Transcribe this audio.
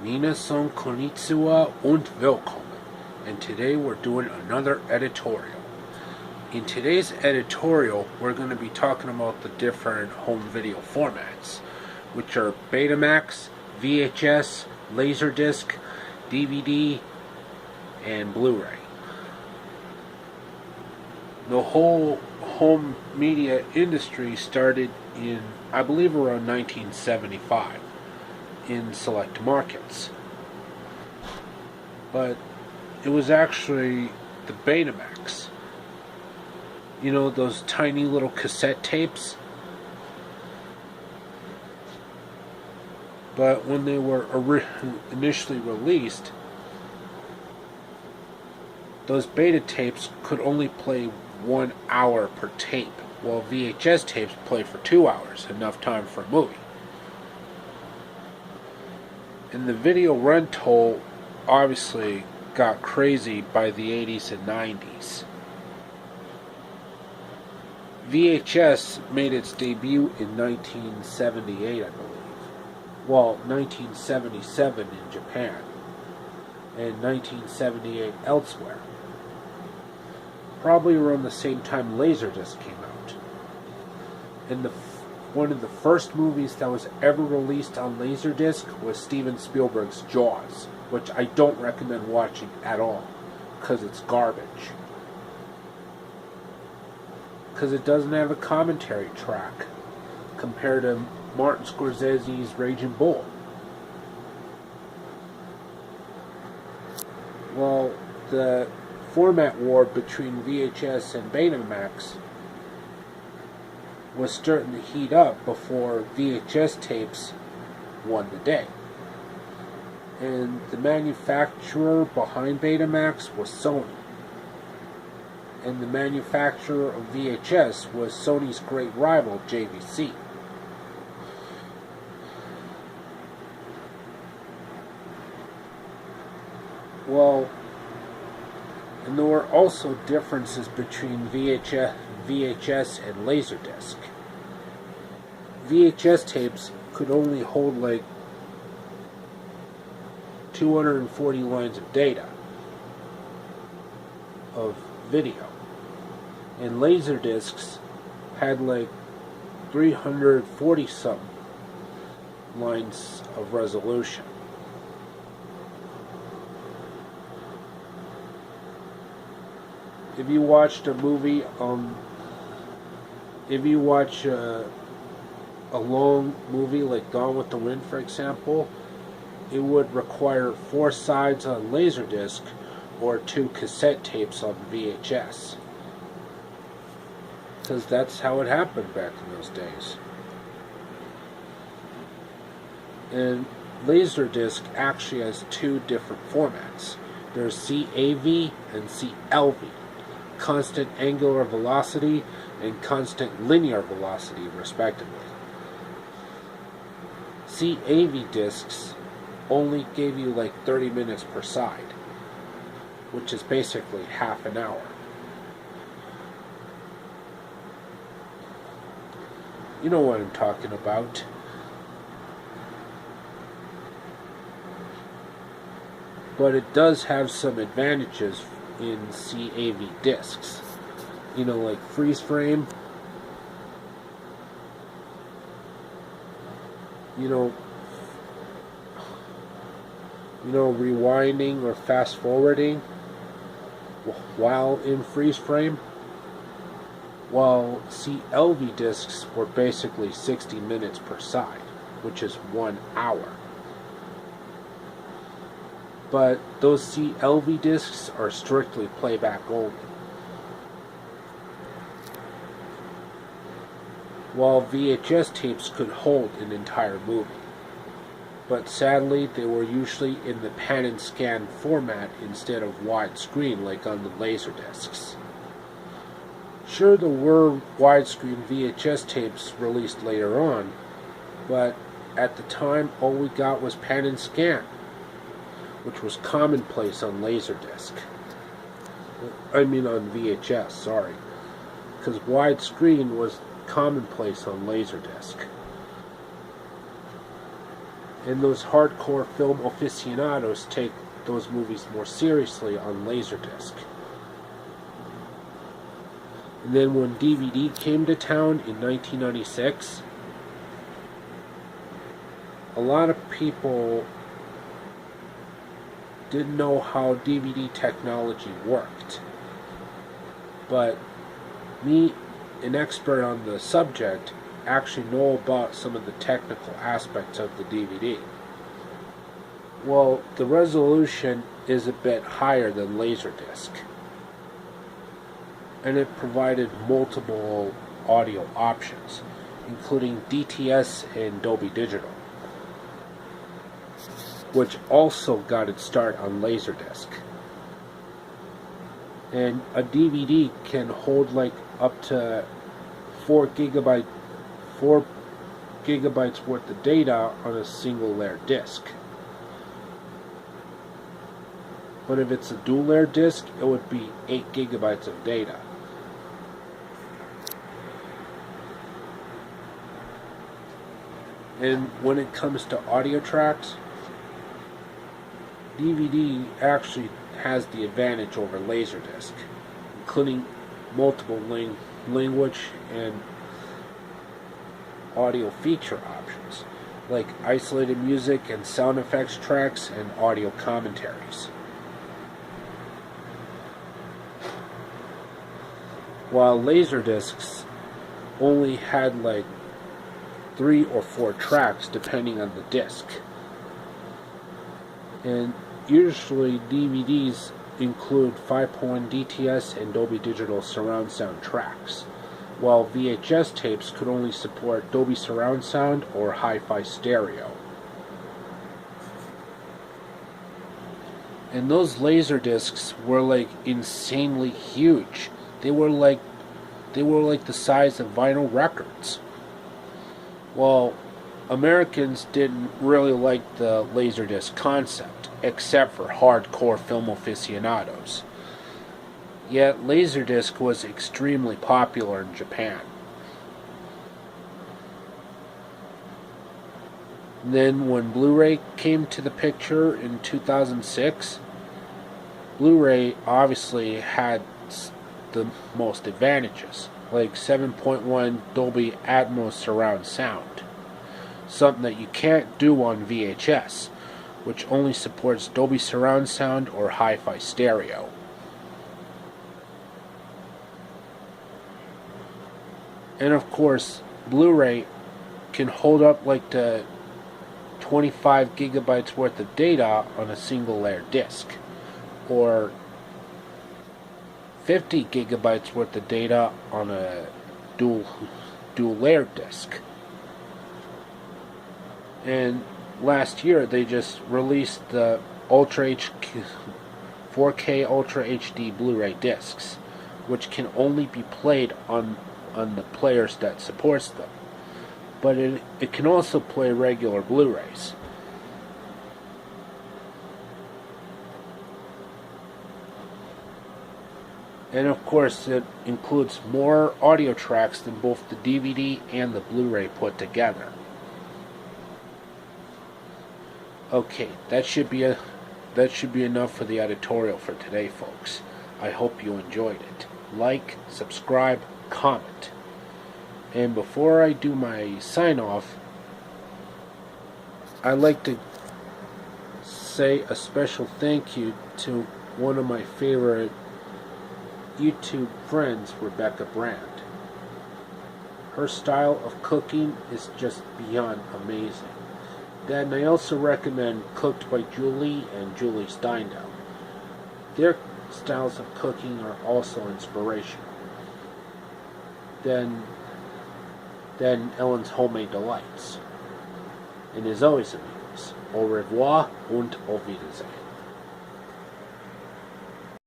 Minasan konnichiwa und willkommen, and today we're doing another editorial. In today's editorial, we're going to be talking about the different home video formats, which are Betamax, VHS, Laserdisc, DVD, and Blu Ray. The whole home media industry started in, I believe, around 1975 in select markets. But it was actually the Betamax. You know, those tiny little cassette tapes? But when they were initially released, those beta tapes could only play 1 hour per tape, while VHS tapes play for 2 hours, enough time for a movie. And the video rental obviously got crazy by the 80s and 90s. VHS made its debut in 1978, I believe. Well, 1977 in Japan, and 1978 elsewhere. Probably around the same time Laserdisc came out. And one of the first movies that was ever released on Laserdisc was Steven Spielberg's Jaws, which I don't recommend watching at all, because it's garbage. Because it doesn't have a commentary track compared to Martin Scorsese's Raging Bull. Well, the format war between VHS and Betamax was starting to heat up before VHS tapes won the day. And the manufacturer behind Betamax was Sony. And the manufacturer of VHS was Sony's great rival, JVC. Well, and there were also differences between VHS and Laserdisc. VHS tapes could only hold like 240 lines of data of video, and Laserdiscs had like 340 something lines of resolution. If you watched a movie, if you watch a long movie like Gone with the Wind, for example, it would require 4 sides on Laserdisc or 2 cassette tapes on VHS. Because that's how it happened back in those days. And Laserdisc actually has 2 different formats. There's CAV and CLV. Constant angular velocity and constant linear velocity, respectively. CAV discs only gave you like 30 minutes per side, which is basically half an hour. You know what I'm talking about. But it does have some advantages in CAV discs. You know, like freeze frame. You know, rewinding or fast forwarding while in freeze frame. While CLV discs were basically 60 minutes per side, which is 1 hour. But those CLV discs are strictly playback only. While VHS tapes could hold an entire movie. But sadly, they were usually in the pan and scan format instead of widescreen like on the Laserdiscs. Sure, there were widescreen VHS tapes released later on, but at the time all we got was pan and scan, which was commonplace on Laserdisc. I mean on VHS, sorry. Because widescreen was commonplace on Laserdisc. And those hardcore film aficionados take those movies more seriously on Laserdisc. And then when DVD came to town in 1996, a lot of people didn't know how DVD technology worked. But me, an expert on the subject, actually know about some of the technical aspects of the DVD. Well, the resolution is a bit higher than Laserdisc, and it provided multiple audio options, including DTS and Dolby Digital, which also got its start on Laserdisc. And a DVD can hold like up to 4 gigabytes worth of data on a single layer disc. But if it's a dual layer disc, it would be 8 gigabytes of data. And when it comes to audio tracks, DVD actually has the advantage over Laserdisc, including multiple language and audio feature options, like isolated music and sound effects tracks and audio commentaries. While Laserdiscs only had like 3 or 4 tracks depending on the disc. And usually DVDs include 5.1 DTS and Dolby Digital surround sound tracks, while VHS tapes could only support Dolby surround sound or hi-fi stereo. And those Laserdiscs were like insanely huge. They were like the size of vinyl records. Well, Americans didn't really like the Laserdisc concept, except for hardcore film aficionados. Yet Laserdisc was extremely popular in Japan. Then when Blu Ray came to the picture in 2006, Blu Ray obviously had the most advantages, like 7.1 Dolby Atmos surround sound, something that you can't do on VHS, which only supports Dolby surround sound or hi-fi stereo. And of course, Blu Ray can hold up like to 25 gigabytes worth of data on a single layer disc, or 50 gigabytes worth of data on a dual layer disc. And last year they just released the 4K Ultra HD Blu-ray discs, which can only be played on the players that supports them. But it can also play regular Blu-rays. And of course, it includes more audio tracks than both the DVD and the Blu-ray put together. Okay, that should be enough for the editorial for today, folks. I hope you enjoyed it. Like, subscribe, comment. And before I do my sign-off, I'd like to say a special thank you to one of my favorite YouTube friends, Rebecca Brand. Her style of cooking is just beyond amazing. Then I also recommend Cooked by Julie and Julie Steindel. Their styles of cooking are also inspirational. Then Ellen's Homemade Delights. And as always, amigos, au revoir und auf Wiedersehen.